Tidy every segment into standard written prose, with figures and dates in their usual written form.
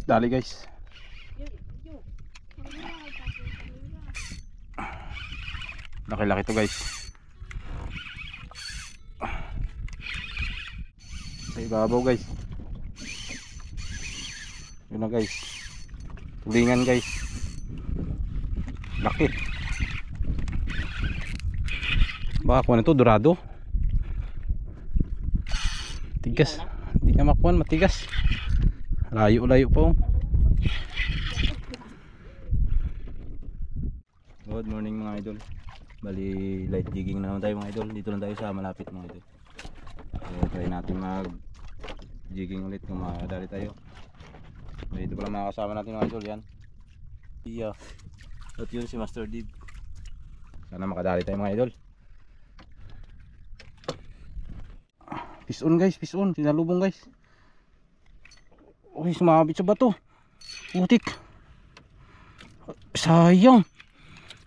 Dali guys. Laki-laki to guys. Sa ibabaw guys. Yun na guys. Tulingan guys. Laki. Baka kuha na to, dorado. Tigas. Hindi ka makuha, matigas. Layo-layo po. Good morning mga idol. Bali light jigging na naman tayo mga idol. Dito lang tayo sa malapit mga idol. So try natin mag jigging ulit kung makadali tayo. Dito pala mga kasama natin mga idol. Yan iya. At yun si Master Dib. Sana makadali tayo mga idol. Fish on guys, fish on. Sinalubong guys. Uy, sumabit sa bato. Putik. Sayang.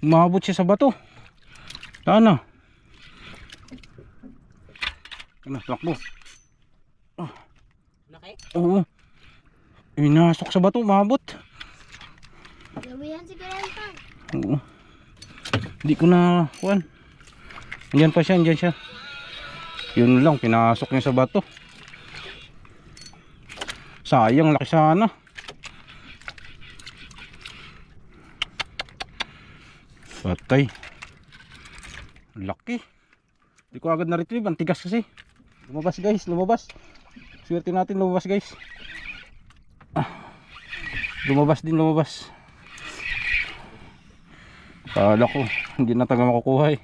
Umabot siya sa bato. Sana. Ano, takbo. Oh. Laki? Oo. Inasok sa bato, umabot. Lawihan siguro yan pa. Oo. Hindi ko na kuhan. Andiyan pa siya, andiyan siya. Yun lang, pinasok niya sa bato. Sayang, laki sana. Patay. Laki. Hindi ko agad na-retrieve, ang tigas kasi. Lumabas guys, lumabas. Swerte natin lumabas guys. Lumabas din, lumabas. Kala ko hindi na taga makukuha eh.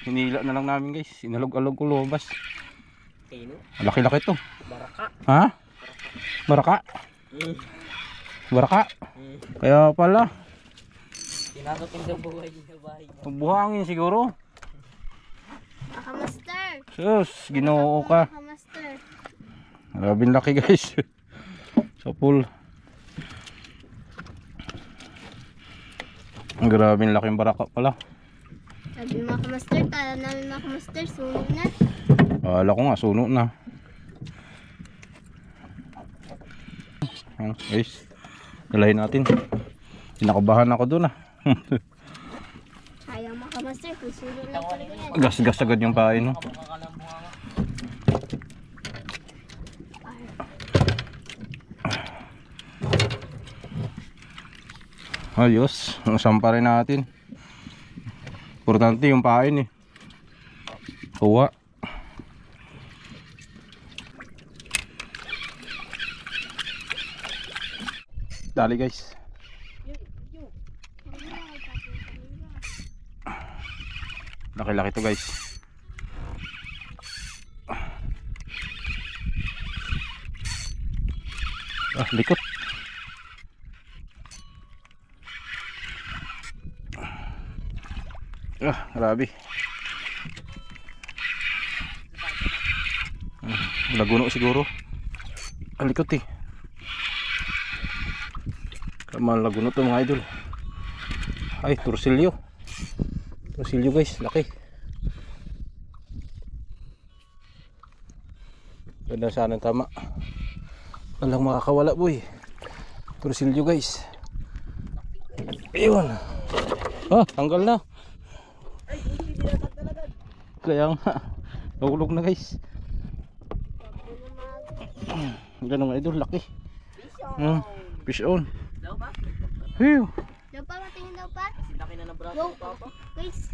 Hinila na lang namin guys. Inalog-alog ko, lumabas. Laki-laki to. Baraka. Ha? Baraka? Baraka? Kaya pala Tinatatin sa buhay sa bahay. buhangin siguro. Master. Sus, ginoo ka. Master. Grabing laki guys. Sa pool. Ang grabing laking baraka pala. Sabi mga master, kala namin mga master, sunog na. Kala ko nga suno na. Guys, dalahin natin. Pinakabahan ako dun ah. Sayang mga master, kung sunog na talaga yan. Gas-gas agad yung pain no. Ayos, sampa rin natin. Importante yung pain eh. Kuha. Dali guys. Laki-laki to guys. Likot. Grabe. Laguno siguro. Likot eh. Kamal laguno to mga idol. Ay, tursilyo. Tursilyo guys, laki. Ganda sana tama. Walang makakawala boy. Tursilyo guys. Ayun. Tanggal na. Kaya nga. Nahulog na guys. Ganda mga idol, laki. Fish on. Daw ba? Hiyo. Daw pa, matingin daw pa. Laki na ng braso Go. ng papa. Guys,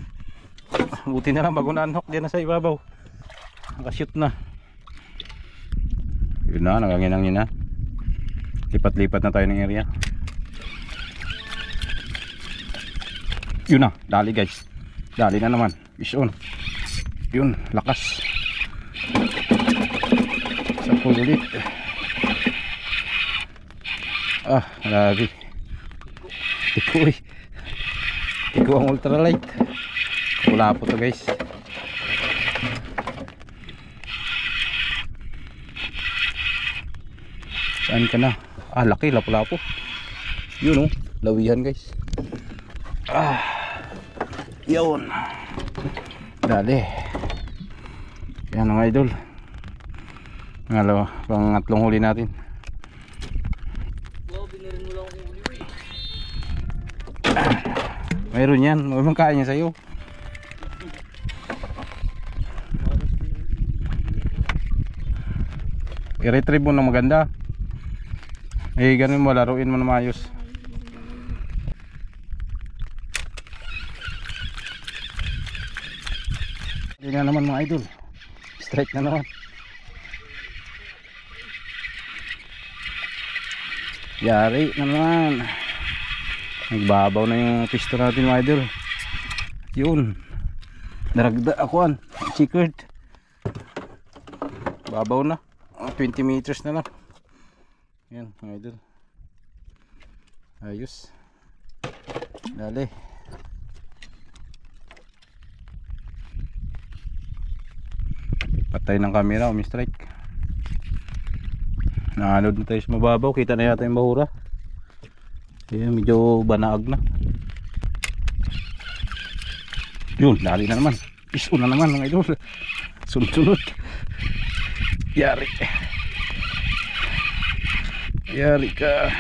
Buti na lang bago na-unhook diyan na sa ibabaw. Nakashoot na. Yun na, nanganginangin na. Lipat-lipat na tayo ng area. Yun na, dali guys. Dali na naman. Fish on. Yun, lakas. Sa pulit. Grabe. Tiko eh. Tiko ang ultralight. Wala po to guys. Saan ka na? Laki, lapo-lapo. Yun oh, lawihan guys. Yun. Dali. Yan mga idol. Pangatlong huli natin. Wow, binirin mo lang akong uli mo eh. Mayroon yan. Huwag mong kain niya sa'yo. I-retrieve mo na maganda. Eh, ganun mo. Laruin mo na maayos. Hindi na naman mga idol. Strike na naman. Yari na naman. Nagbabaw na yung pisto natin mga idol. Yun. Daragda akuan. Chickered. Babaw na. 20 meters na lang. Yan mga idol. Ayos. Dali. Patay ng camera, umi-strike. Naanod na tayo sa mababaw. Kita na yata yung bahura. Kaya medyo banaag na. Yun, dali na naman. Iso na naman mga idol. Sunod-sunod. Yari. Yari ka.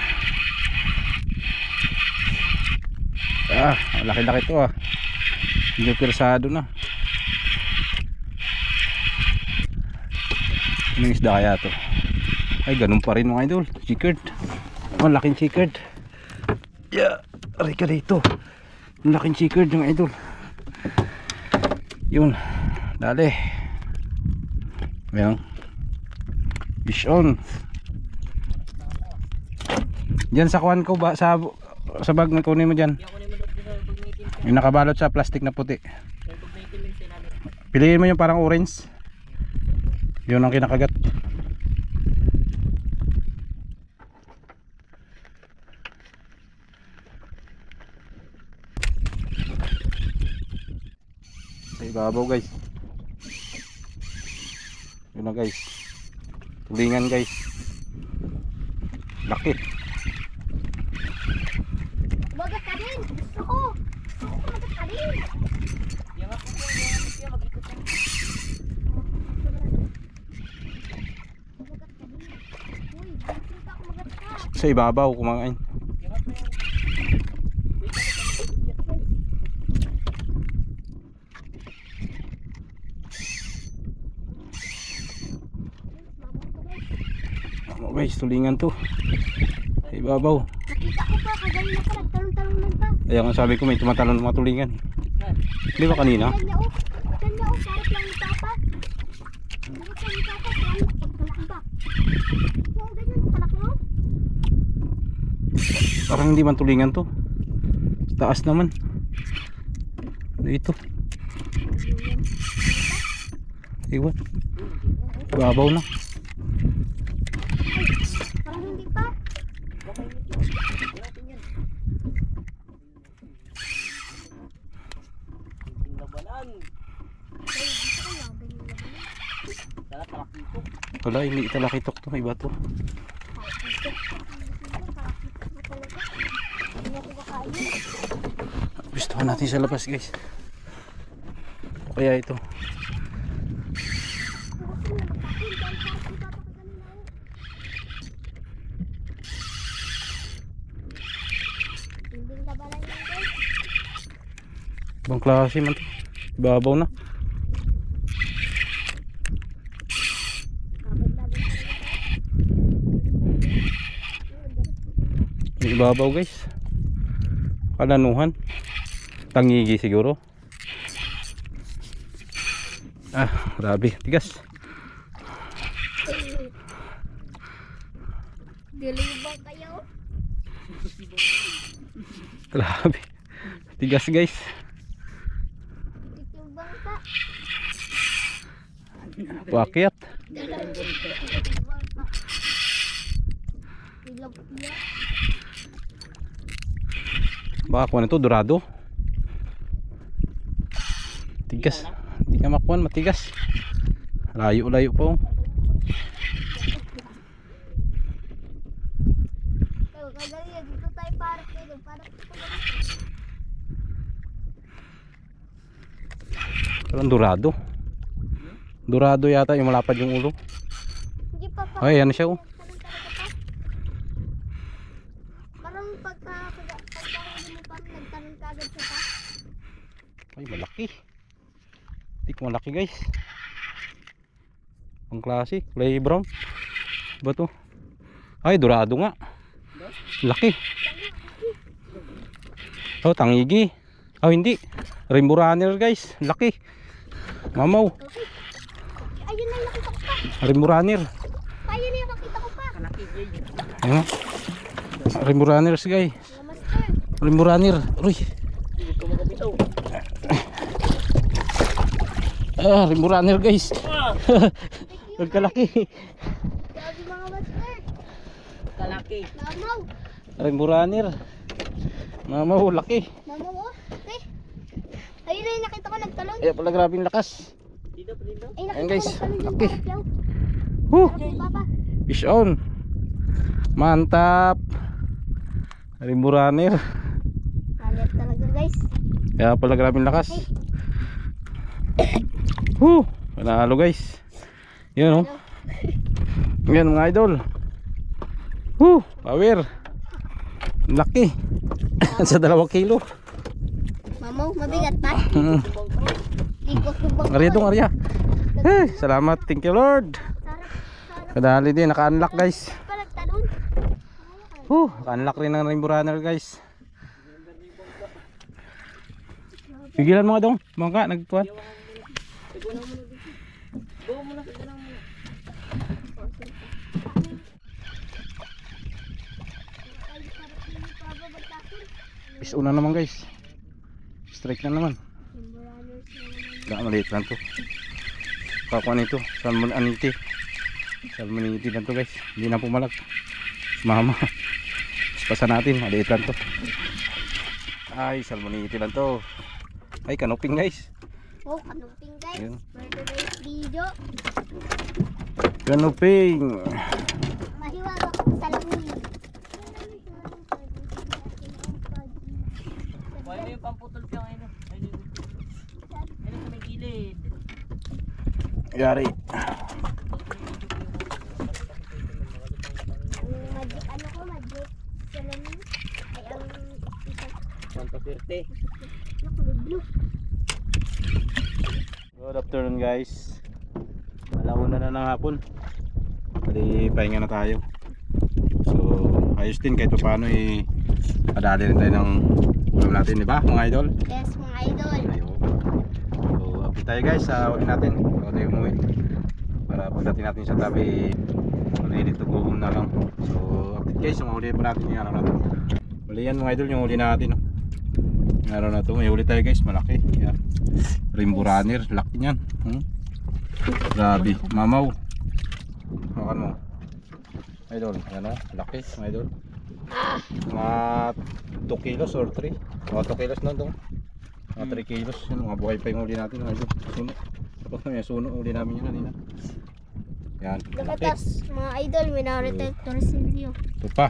Laki-laki to ah. Medyo persado na. Anong isda kaya to? Ay, ganun pa rin mga idol. Chickered. Laking chickered. Yeah, aray ka dito. Laking chickered yung idol. Yun. Dali. Ayan. Fish on. Diyan sa kuwan ko ba? Sa bag na kunin mo dyan. Hindi ako naman doon sa pag-meeting. Yung nakabalot sa plastic na puti. Sa pag-meeting lang sinabi. Piliin mo yung parang orange. Yun ang kinakagat. Sa ibabaw guys. Yun na guys. Tulingan guys. Laki. Umagat ka din. Gusto ko. Umagat ka din. Yan ako po, yan ako siya, mag-ikot lang. Umagat ka din. Uy, bakit ka umagat ka? Sa ibabaw kumakain. Yan ako po. Guys, tulingan to. Sa ibabaw. Nakita ko pa, kagaling pa, nagtalong-talong pa. Kaya nga sabi ko may tumatalon ng mga tulingan. Di ba kanina? Ganyan o, parang lang yung papa. Bakit lang yung papa, parang pagkalaki ba? Yung ganyan, kalaki o. Parang hindi man tulingan to. Taas naman. Dito. Iwan. Babaw na. Parang hindi pa. Labanan. Ay, gusto ko yung ganyan na ba? Sana talakito. Wala, hindi talakitok to. Iba to. Gusto natin sa labas guys. O kaya ito. Ibang klase man to. Ibabaw na. Ibabaw guys. Kalanuhan. Tangigi siguro. Grabe. Tigas. Dilibang kayo. Grabe. Tigas guys. Titibang ka. Pakyat. Baka kuha na to, dorado. Tigas. Hindi ka makuha, matigas. Layo-layo pa oh. Kagaling, dito tayo parang kayo. Parang dorado. Dorado yata yung malapad yung ulo. Hindi Ay, ano siya oh. Parang pagkahuli mo pa, nagtanong ka agad siya pa. Ay, malaki. Tik malaki guys. Ang klase, kulay brown. Ba to? Ay, dorado nga. Laki. Oh, tangigi. Oh, hindi. Rainbow runner guys. Laki. Mamaw. Okay. Ayun na yung nakita ko pa. Rainbow runner. Ayun na yung nakita ko pa. Kalaki Jay. Ayan. Rainbow runners guys. Mga master. Rainbow runner. Uy. Hindi ko makabitaw. Ah, rainbow runner guys. Ah! Pagkalaki. Grabe mga master. Kalaki. Mamaw. Rainbow runner. Mamaw, laki. Mamaw oh. Okay. Ayun na yung nakita ko nagtalon. Ayan pala, grabing lakas. Dito, dito. Ay, Ayan, nakita guys. ko nagtalon yung Okay. karaplaw. Huh. Sarap yung papa. Fish on. Mantap. Rainbow runner. Halit talaga guys. Kaya pala grabing lakas. Huh. Panalo guys. Yan oh. Yan mga idol. Huh. Power. Laki. Sa 2 kilo. Mamaw, mabigat pa. Hmm. Ikot yung bangko. Arya dong, Arya. Eh, salamat. Thank you Lord. Sarap. Kadali din. Naka-unlock guys. Pa nagtalon. Naka-unlock rin ng rainbow runner guys. Pigilan mo nga dong. Mga nagtuan. Tagunan mo na dito. Go mo na, tagunan mo na. Is una naman guys. Strike na naman. Wala, maliit lang to. Kakuha nito. Salmon aniti. Salmon aniti lang to guys. Hindi na pumalag. Mama. Pasan natin. Maliit lang to. Ay, salmon aniti lang to. Ay, kanuping guys. Oh, kanuping guys. Ayun. For today's video, Kanuping. mahiwag ako sa lamunin. Pwede yung pamputol ka ngayon. Ayun sa may gilid. Yari. Ang magic, ano ko, magic sa lamunin. Ay, ang isang Santa Ferte. nakulublo. Good afternoon guys. Alauna na ng hapon. Bali pahinga na tayo. So ayos din kahit paano padali rin tayo ng ulam natin, di ba mga idol? Yes, mga idol. Ayun. So update tayo guys sa huli natin bago tayo umuwi. Para pagdating natin sa tabi ready to go home na lang. So update guys, yung huli pa natin yung araw na to. Huli yan mga idol, yung huli natin no? Yung araw na to, may huli tayo guys, malaki yan. Rainbow runner, laki niyan. Grabe, mamaw. Hawakan mo. Idol, ano? Laki, mga idol. Mga 2 kilos or 3. Mga 2 kilos na doon. Mga 3 kilos. Yun, mga buhay pa yung uli natin, mga idol. Suno. Tapos na yung suno, uli namin yun kanina. Yan, laki. Nakatas, mga idol, minarito yung torsilyo. Ito pa.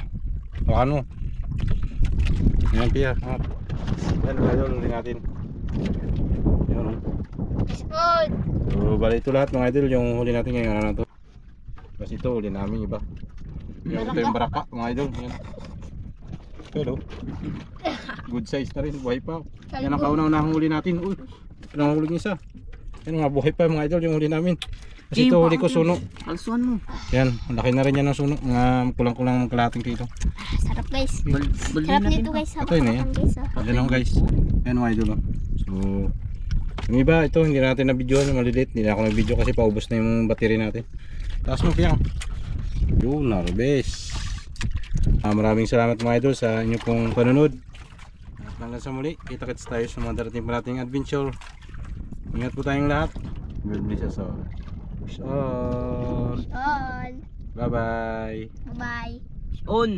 Hawakan mo. Yan, Pia. Yan, mga idol, uli natin. Yan, oh. Good. So bali ito lahat mga idol yung huli natin ngayong araw na to. Kasi ito huli namin iba. Ito yung baraka mga idol. Yan. Pero good size na rin, buhay pa. Yan ang kauna-unahang huli natin. Uy, ang huli niya isa. Yan mga buhay pa mga idol yung huli namin. Kasi ito huli ko suno. Kalsuan mo. Yan, ang laki na rin yan ng suno. Mga kulang-kulang kalating kilo. Sarap guys. Baldi Sarap natin nito to. guys. Ito yun eh. Guys, oh. Yan ako guys. Yan mga idol. Oh. So yung iba ito hindi natin na videohan, maliliit. Hindi na ako nag-video kasi paubos na yung battery natin. Taas mo kaya. Yun, narbes. Maraming salamat mga idol sa inyo pong panunod. At hanggang sa muli, kita-kits tayo sa mga darating pa nating adventure. Ingat po tayong lahat. God bless us all. Peace on. On. Bye bye. Bye-bye. On.